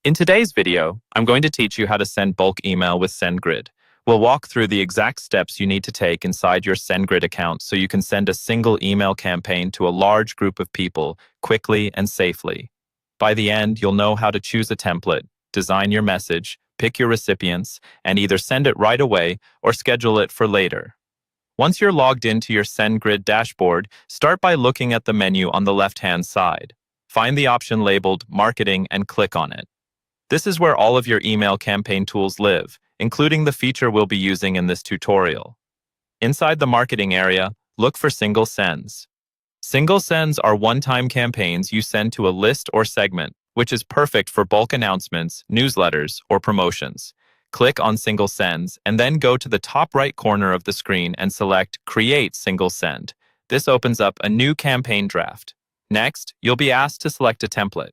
In today's video, I'm going to teach you how to send bulk email with Sendgrid. We'll walk through the exact steps you need to take inside your Sendgrid account so you can send a single email campaign to a large group of people quickly and safely. By the end, you'll know how to choose a template, design your message, pick your recipients, and either send it right away or schedule it for later. Once you're logged into your Sendgrid dashboard, start by looking at the menu on the left-hand side. Find the option labeled Marketing and click on it. This is where all of your email campaign tools live, including the feature we'll be using in this tutorial. Inside the marketing area, look for single sends. Single sends are one-time campaigns you send to a list or segment, which is perfect for bulk announcements, newsletters, or promotions. Click on Single Sends and then go to the top right corner of the screen and select Create Single Send. This opens up a new campaign draft. Next, you'll be asked to select a template.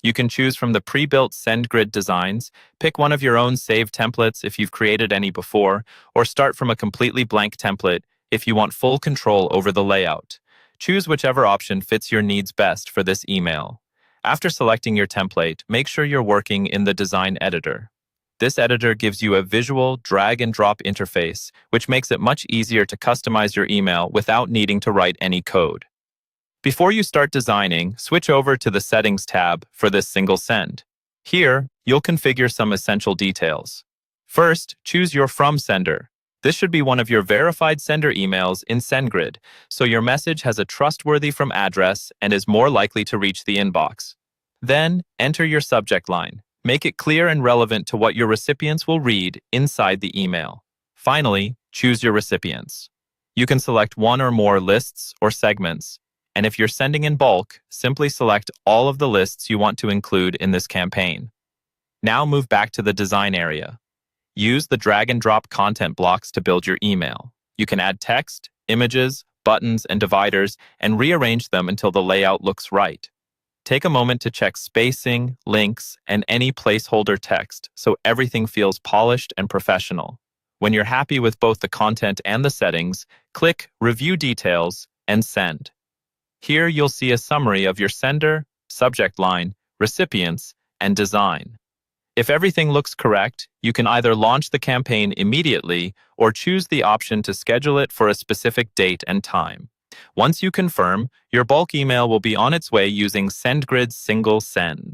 You can choose from the pre-built Sendgrid designs, pick one of your own saved templates if you've created any before, or start from a completely blank template if you want full control over the layout. Choose whichever option fits your needs best for this email. After selecting your template, make sure you're working in the design editor. This editor gives you a visual drag-and-drop interface, which makes it much easier to customize your email without needing to write any code. Before you start designing, switch over to the Settings tab for this single send. Here, you'll configure some essential details. First, choose your From sender. This should be one of your verified sender emails in Sendgrid, so your message has a trustworthy from address and is more likely to reach the inbox. Then, enter your subject line. Make it clear and relevant to what your recipients will read inside the email. Finally, choose your recipients. You can select one or more lists or segments. And if you're sending in bulk, simply select all of the lists you want to include in this campaign. Now move back to the design area. Use the drag and drop content blocks to build your email. You can add text, images, buttons, and dividers, and rearrange them until the layout looks right. Take a moment to check spacing, links, and any placeholder text so everything feels polished and professional. When you're happy with both the content and the settings, click Review Details and Send. Here you'll see a summary of your sender, subject line, recipients, and design. If everything looks correct, you can either launch the campaign immediately or choose the option to schedule it for a specific date and time. Once you confirm, your bulk email will be on its way using Sendgrid's Single Send.